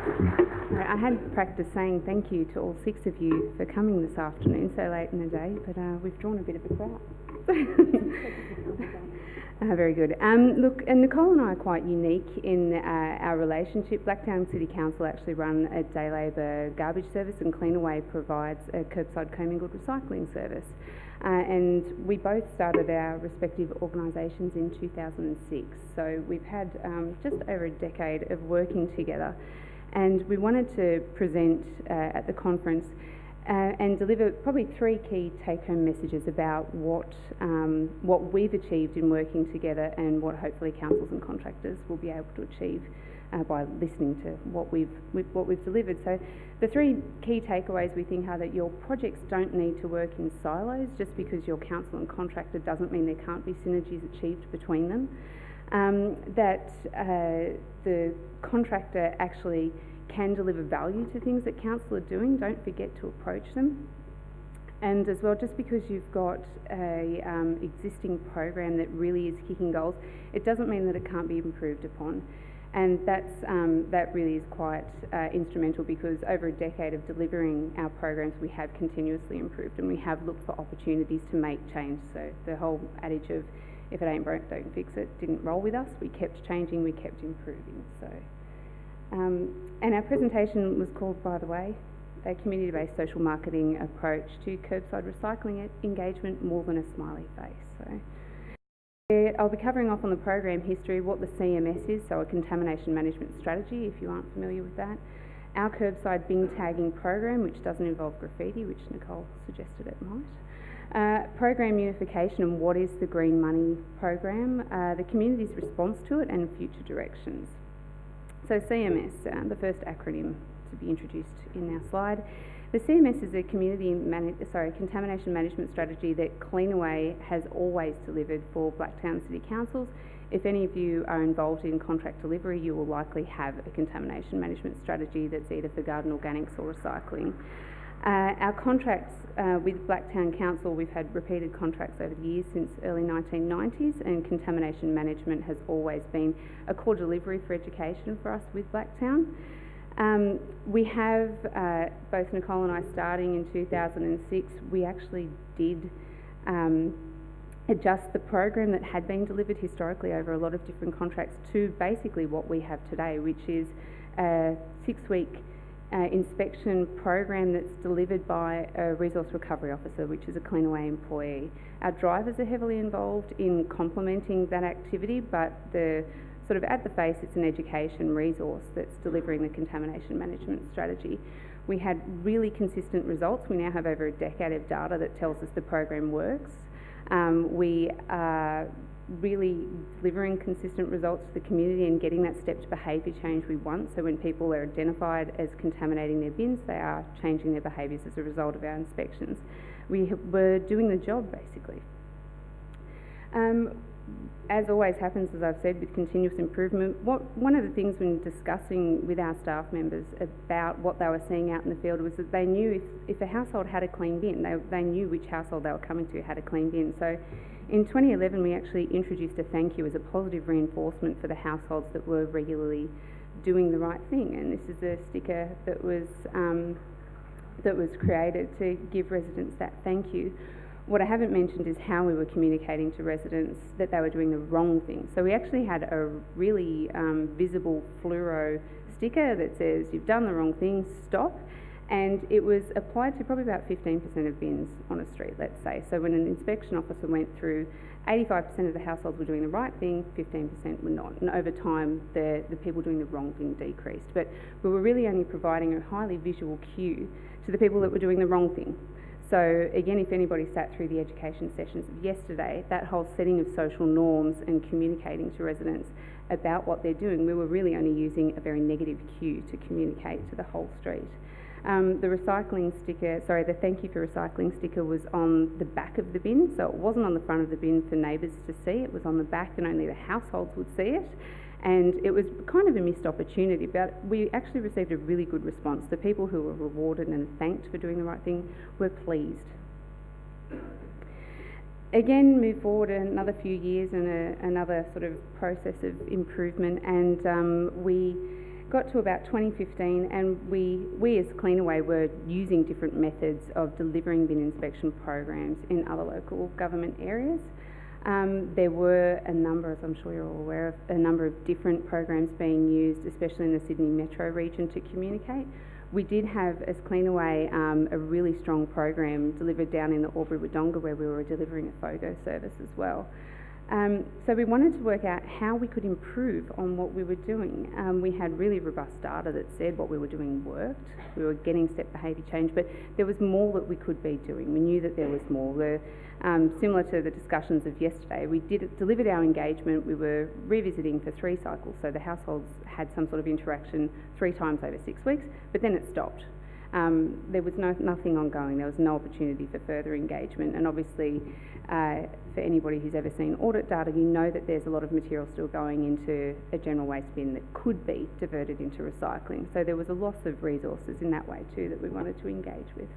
I had practiced saying thank you to all 6 of you for coming this afternoon so late in the day, but we've drawn a bit of a crowd. Very good. Look, and Nicole and I are quite unique in our relationship. Blacktown City Council actually run a day labour garbage service, and Cleanaway provides a Kerbside commingled recycling service. And we both started our respective organisations in 2006, so we've had just over a decade of working together. And we wanted to present at the conference and deliver probably 3 key take-home messages about what we've achieved in working together and what hopefully councils and contractors will be able to achieve by listening to what we've delivered. So the 3 key takeaways we think are that your projects don't need to work in silos. Just because your council and contractor doesn't mean there can't be synergies achieved between them. That the contractor actually can deliver value to things that council are doing. Don't forget to approach them. And as well, just because you've got a existing program that really is kicking goals, it doesn't mean that it can't be improved upon. And that really is quite instrumental, because over a decade of delivering our programs, we have continuously improved and we have looked for opportunities to make change. So the whole adage of if it ain't broke, don't fix it didn't roll with us. We kept changing, we kept improving. So, and our presentation was called, by the way, a community-based social marketing approach to curbside recycling engagement, more than a smiley face. So I'll be covering off on the program history, what the CMS is, so a contamination management strategy, if you aren't familiar with that. Our curbside bin tagging program, which doesn't involve graffiti, which Nicole suggested it might. Program unification and what is the GreenMoney program, the community's response to it, and future directions. So CMS, the first acronym to be introduced in our slide. The CMS is a contamination management strategy that Cleanaway has always delivered for Blacktown City Councils. If any of you are involved in contract delivery, you will likely have a contamination management strategy that's either for garden organics or recycling. Our contracts with Blacktown Council, we've had repeated contracts over the years since early 1990s, and contamination management has always been a core delivery for education for us with Blacktown. We have, both Nicole and I starting in 2006, we actually did adjust the program that had been delivered historically over a lot of different contracts to basically what we have today, which is a 6-week inspection program that's delivered by a resource recovery officer, which is a Cleanaway employee. Our drivers are heavily involved in complementing that activity, but the sort of at the face, it's an education resource that's delivering the contamination management strategy. We had really consistent results. We now have over a decade of data that tells us the program works. We are really delivering consistent results to the community and getting that stepped behaviour change we want. So when people are identified as contaminating their bins, they are changing their behaviours as a result of our inspections. We were doing the job, basically. As always happens, as I've said, with continuous improvement, one of the things when discussing with our staff members about what they were seeing out in the field was that they knew if a household had a clean bin, they knew which household they were coming to had a clean bin. So in 2011, we actually introduced a thank you as a positive reinforcement for the households that were regularly doing the right thing. And this is a sticker that was created to give residents that thank you. What I haven't mentioned is how we were communicating to residents that they were doing the wrong thing. So we actually had a really visible fluoro sticker that says, "You've done the wrong thing, stop." And it was applied to probably about 15% of bins on a street, let's say. So when an inspection officer went through, 85% of the households were doing the right thing, 15% were not. And over time, the people doing the wrong thing decreased. But we were really only providing a highly visual cue to the people that were doing the wrong thing. So again, if anybody sat through the education sessions of yesterday, that whole setting of social norms and communicating to residents about what they're doing, we were really only using a very negative cue to communicate to the whole street. The recycling sticker, the thank you for recycling sticker was on the back of the bin, so it wasn't on the front of the bin for neighbours to see, it was on the back and only the households would see it. And it was kind of a missed opportunity, but we actually received a really good response. The people who were rewarded and thanked for doing the right thing were pleased. Again, move forward another few years and another sort of process of improvement, and we got to about 2015, and we as Cleanaway were using different methods of delivering bin inspection programs in other local government areas. There were a number, as I'm sure you're all aware of, a number of different programs being used, especially in the Sydney metro region, to communicate. We did have, as Cleanaway, a really strong program delivered down in the Albury-Wodonga, where we were delivering a FOGO service as well. So we wanted to work out how we could improve on what we were doing. We had really robust data that said what we were doing worked. We were getting step behaviour change, but there was more that we could be doing. We knew that there was more. Similar to the discussions of yesterday, we delivered our engagement. We were revisiting for 3 cycles, so the households had some sort of interaction 3 times over 6 weeks, but then it stopped. There was nothing ongoing. There was no opportunity for further engagement, and obviously for anybody who's ever seen audit data, you know that there's a lot of material still going into a general waste bin that could be diverted into recycling. So there was a loss of resources in that way too that we wanted to engage with.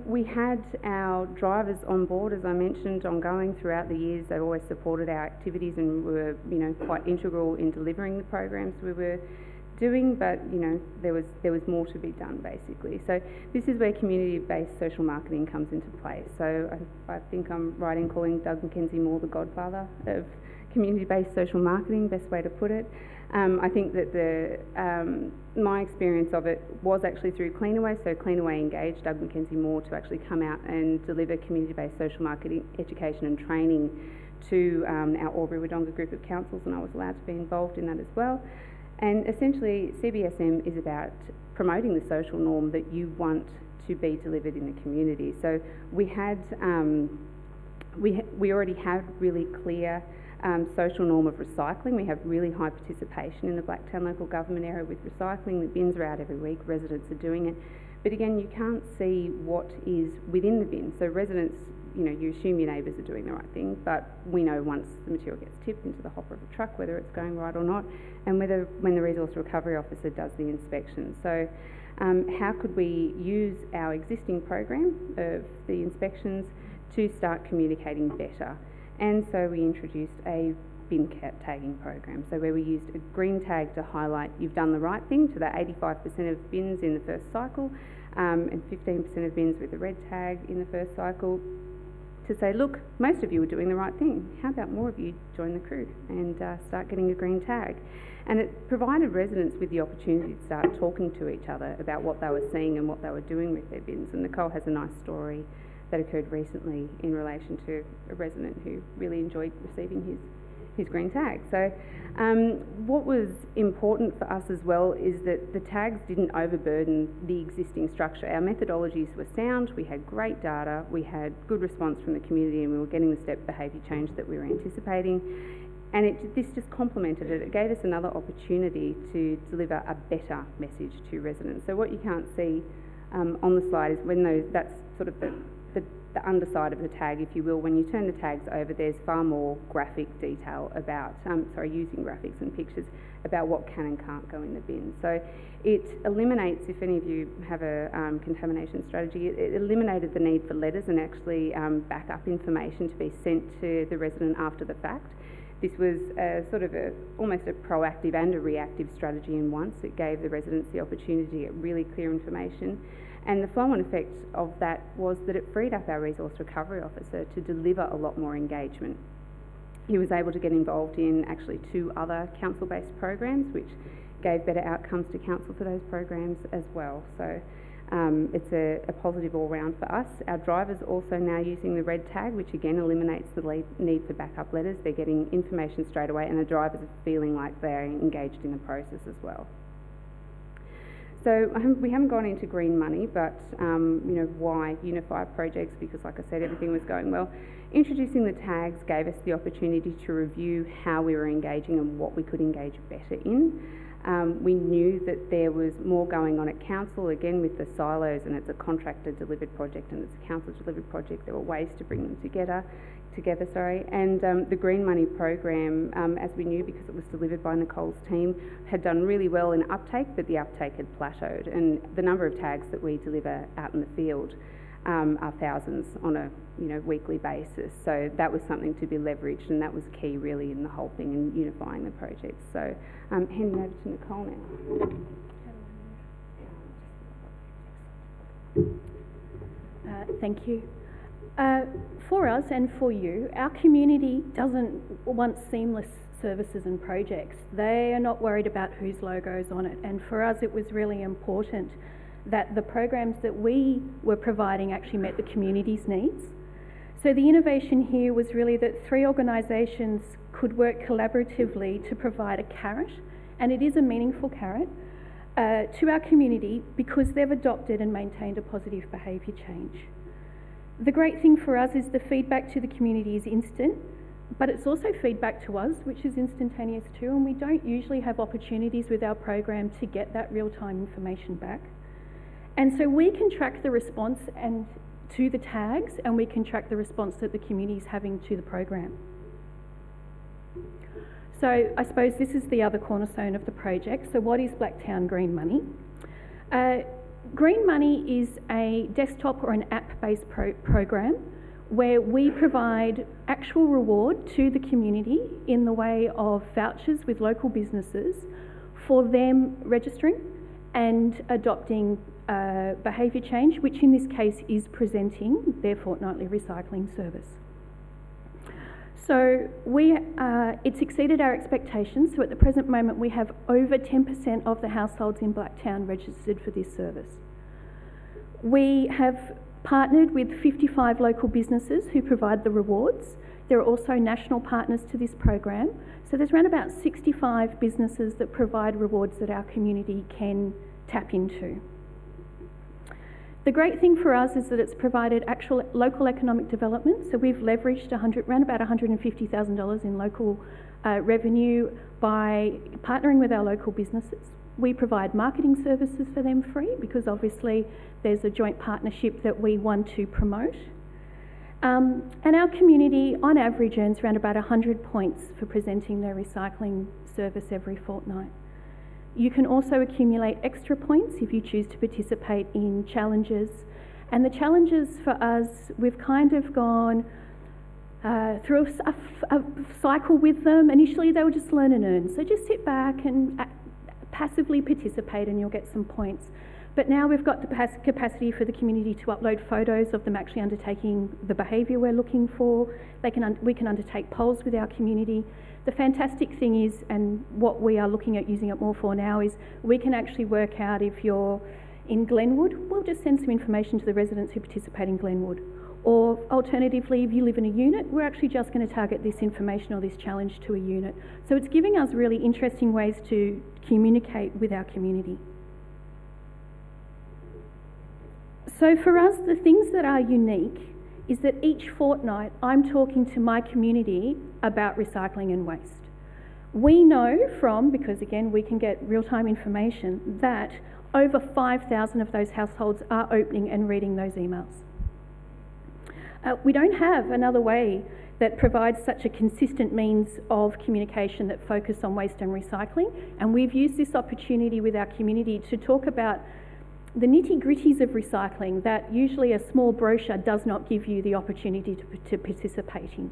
We had our drivers on board, as I mentioned, ongoing throughout the years. They always supported our activities and were, quite integral in delivering the programs we were doing, but there was more to be done, basically. So this is where community-based social marketing comes into play. So I think I'm right in calling Doug Mackenzie Moore the godfather of community-based social marketing, best way to put it. I think that my experience of it was actually through Cleanaway. So Cleanaway engaged Doug Mackenzie Moore to actually come out and deliver community-based social marketing education and training to our Albury-Wodonga group of councils, and I was allowed to be involved in that as well. And essentially, CBSM is about promoting the social norm that you want to be delivered in the community. So we had, we already have really clear social norm of recycling. We have really high participation in the Blacktown local government area with recycling. The bins are out every week, residents are doing it. But again, you can't see what is within the bin. So residents, you assume your neighbours are doing the right thing, but we know once the material gets tipped into the hopper of a truck whether it's going right or not, and when the resource recovery officer does the inspection. So how could we use our existing program of the inspections to start communicating better? And so we introduced a bin tagging program, so where we used a green tag to highlight you've done the right thing to the 85% of bins in the first cycle, and 15% of bins with the red tag in the first cycle, to say, look, most of you are doing the right thing. How about more of you join the crew and start getting a green tag? And it provided residents with the opportunity to start talking to each other about what they were seeing and what they were doing with their bins. And Nicole has a nice story that occurred recently in relation to a resident who really enjoyed receiving his green tag. So what was important for us as well is that the tags didn't overburden the existing structure. Our methodologies were sound, we had great data, we had good response from the community, and we were getting the step behaviour change that we were anticipating. And this just complemented it. It gave us another opportunity to deliver a better message to residents. So what you can't see on the slide is that's sort of the underside of the tag, if you will. When you turn the tags over, there's far more graphic detail about, using graphics and pictures about what can and can't go in the bin. So it eliminates, if any of you have a contamination strategy, it eliminated the need for letters and actually backup information to be sent to the resident after the fact. This was almost a proactive and a reactive strategy in once. It gave the residents the opportunity to get really clear information. And the flow-on effect of that was that it freed up our resource recovery officer to deliver a lot more engagement. He was able to get involved in actually 2 other council-based programs, which gave better outcomes to council for those programs as well. So it's a positive all-round for us. Our drivers also now using the red tag, which again eliminates the need for backup letters. They're getting information straight away, and the drivers are feeling like they're engaged in the process as well. So we haven't gone into GreenMoney, but why unify projects? Because like I said, everything was going well. Introducing the tags gave us the opportunity to review how we were engaging and what we could engage better in. We knew that there was more going on at council, again with the silos, and it's a contractor delivered project and it's a council delivered project. There were ways to bring them together. And the GreenMoney program, as we knew because it was delivered by Nicole's team, had done really well in uptake, but the uptake had plateaued, and the number of tags that we deliver out in the field are thousands on a weekly basis. So that was something to be leveraged, and that was key really in the whole thing and unifying the project. So handing over to Nicole now. Thank you. For us and for you, our community doesn't want seamless services and projects. They are not worried about whose logo is on it, and for us it was really important that the programs that we were providing actually met the community's needs. So the innovation here was really that 3 organisations could work collaboratively to provide a carrot, and it is a meaningful carrot, to our community because they've adopted and maintained a positive behaviour change. The great thing for us is the feedback to the community is instant, but it's also feedback to us, which is instantaneous too, and we don't usually have opportunities with our program to get that real-time information back. And so we can track the response and to the tags, and we can track the response that the community is having to the program. So I suppose this is the other cornerstone of the project. So what is Blacktown GreenMoney? GreenMoney is a desktop or an app-based program where we provide actual reward to the community in the way of vouchers with local businesses for them registering and adopting behaviour change, which in this case is presenting their fortnightly recycling service. So it's exceeded our expectations. So at the present moment we have over 10% of the households in Blacktown registered for this service. We have partnered with 55 local businesses who provide the rewards. There are also national partners to this program. So there's around about 65 businesses that provide rewards that our community can tap into. The great thing for us is that it's provided actual local economic development. So we've leveraged around about $150,000 in local revenue by partnering with our local businesses. We provide marketing services for them free because obviously there's a joint partnership that we want to promote. And our community on average earns around about 100 points for presenting their recycling service every fortnight. You can also accumulate extra points if you choose to participate in challenges. And the challenges for us, we've kind of gone through a cycle with them. Initially they were just learn and earn. So just sit back and passively participate and you'll get some points. But now we've got the capacity for the community to upload photos of them actually undertaking the behaviour we're looking for. We can undertake polls with our community. The fantastic thing is, and what we are looking at using it more for now, is we can actually work out if you're in Glenwood, we'll just send some information to the residents who participate in Glenwood. Or alternatively, if you live in a unit, we're actually just going to target this information or this challenge to a unit. So it's giving us really interesting ways to communicate with our community. So for us, the things that are unique is that each fortnight I'm talking to my community about recycling and waste. We know from, because again we can get real-time information, that over 5,000 of those households are opening and reading those emails. We don't have another way that provides such a consistent means of communication that focus on waste and recycling, and we've used this opportunity with our community to talk about the nitty-gritties of recycling that usually a small brochure does not give you the opportunity to participate in.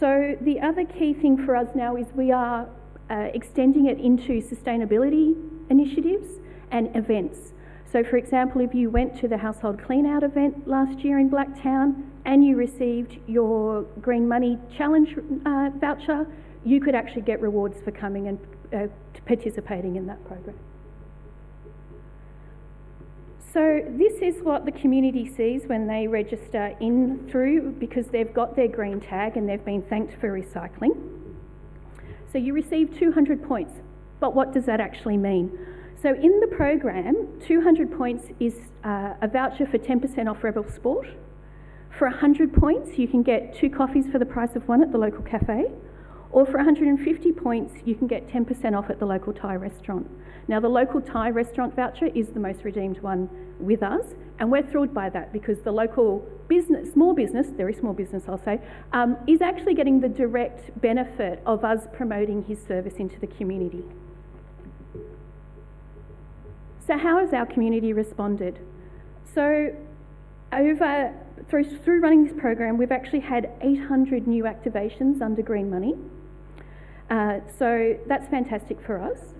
So the other key thing for us now is we are extending it into sustainability initiatives and events. So for example, if you went to the household clean out event last year in Blacktown and you received your GreenMoney challenge voucher, you could actually get rewards for coming and participating in that program. So this is what the community sees when they register in through, because they've got their green tag and they've been thanked for recycling. So you receive 200 points, but what does that actually mean? So in the program, 200 points is a voucher for 10% off Rebel Sport. For 100 points, you can get 2 coffees for the price of 1 at the local cafe. Or for 150 points, you can get 10% off at the local Thai restaurant. Now, the local Thai restaurant voucher is the most redeemed one with us, and we're thrilled by that because the local business, very small business I'll say, is actually getting the direct benefit of us promoting his service into the community. So how has our community responded? So through running this program, we've actually had 800 new activations under GreenMoney. So that's fantastic for us.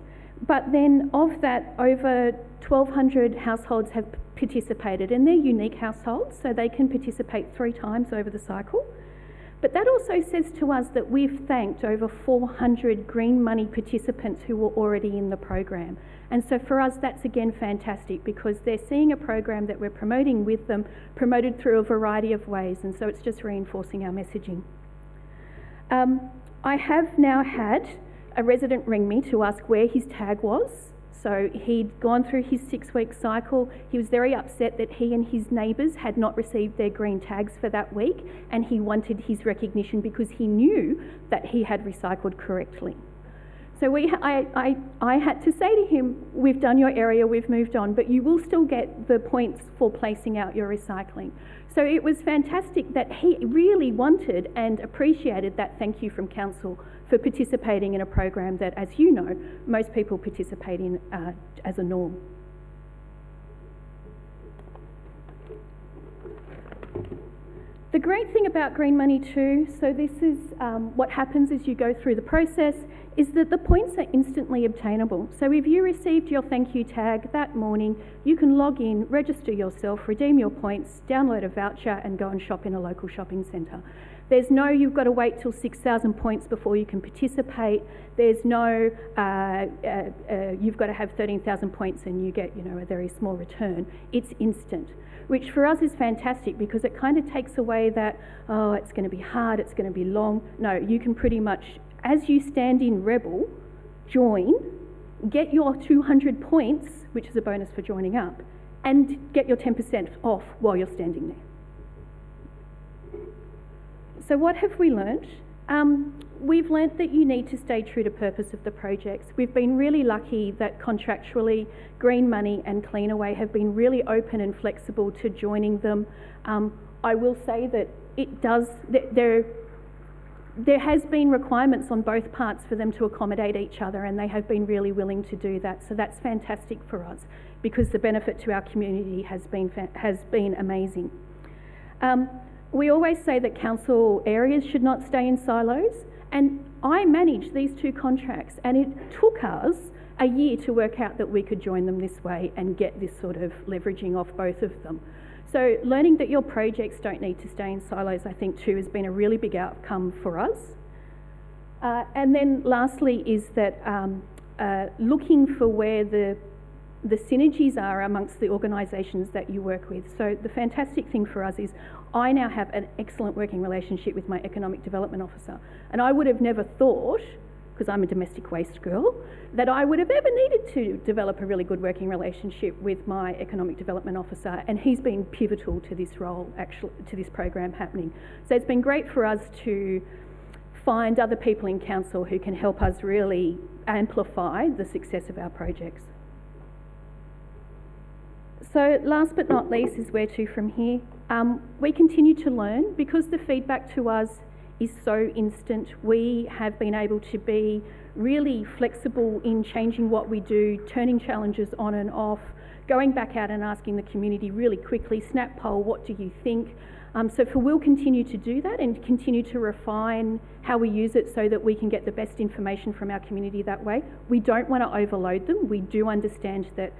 But then of that, over 1,200 households have participated, and they're unique households, so they can participate 3 times over the cycle. But that also says to us that we've thanked over 400 GreenMoney participants who were already in the program. And so for us, that's again fantastic, because they're seeing a program that we're promoting with them, promoted through a variety of ways, and so it's just reinforcing our messaging. I have now had a resident ring me to ask where his tag was. So he'd gone through his 6-week cycle. He was very upset that he and his neighbours had not received their green tags for that week, and he wanted his recognition because he knew that he had recycled correctly. So I had to say to him, we've done your area, we've moved on, but you will still get the points for placing out your recycling. So it was fantastic that he really wanted and appreciated that thank you from Council for participating in a program that, as you know, most people participate in as a norm. The great thing about GreenMoney too, so this is what happens as you go through the process, is that the points are instantly obtainable. So if you received your thank you tag that morning, you can log in, register yourself, redeem your points, download a voucher and go and shop in a local shopping centre. There's no you've got to wait till 6,000 points before you can participate. There's no you've got to have 13,000 points and you get, you know, a very small return. It's instant, which for us is fantastic because it kind of takes away that, oh, it's going to be hard, it's going to be long. No, you can pretty much, as you stand in Rebel, join, get your 200 points, which is a bonus for joining up, and get your 10% off while you're standing there. So what have we learnt? We've learnt that you need to stay true to purpose of the projects. We've been really lucky that contractually GreenMoney and Cleanaway have been really open and flexible to joining them. I will say that it does, there has been requirements on both parts for them to accommodate each other, and they have been really willing to do that. So that's fantastic for us because the benefit to our community has been amazing. We always say that council areas should not stay in silos, and I manage these 2 contracts, and it took us a year to work out that we could join them this way and get this sort of leveraging off both of them. So learning that your projects don't need to stay in silos, I think too, has been a really big outcome for us. And then lastly is that looking for where the synergies are amongst the organisations that you work with. So the fantastic thing for us is I now have an excellent working relationship with my Economic Development Officer, and I would have never thought, because I'm a domestic waste girl, that I would have ever needed to develop a really good working relationship with my Economic Development Officer, and he's been pivotal to this role, actually, to this program happening. So it's been great for us to find other people in council who can help us really amplify the success of our projects. So last but not least is where to from here. We continue to learn because the feedback to us is so instant. We have been able to be really flexible in changing what we do, turning challenges on and off, going back out and asking the community really quickly, snap poll, what do you think? So we'll continue to do that and continue to refine how we use it so that we can get the best information from our community that way. We don't want to overload them. We do understand that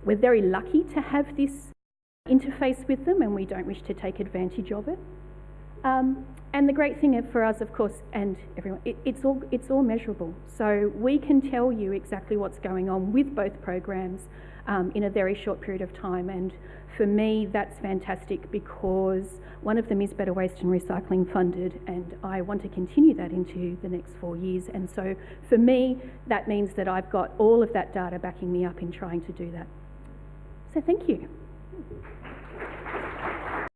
we're very lucky to have this interface with them, and we don't wish to take advantage of it. And the great thing for us, of course, and everyone, it's all measurable. So we can tell you exactly what's going on with both programs in a very short period of time. And for me, that's fantastic because one of them is Better Waste and Recycling funded, and I want to continue that into the next 4 years. And so for me, that means that I've got all of that data backing me up in trying to do that. So thank you.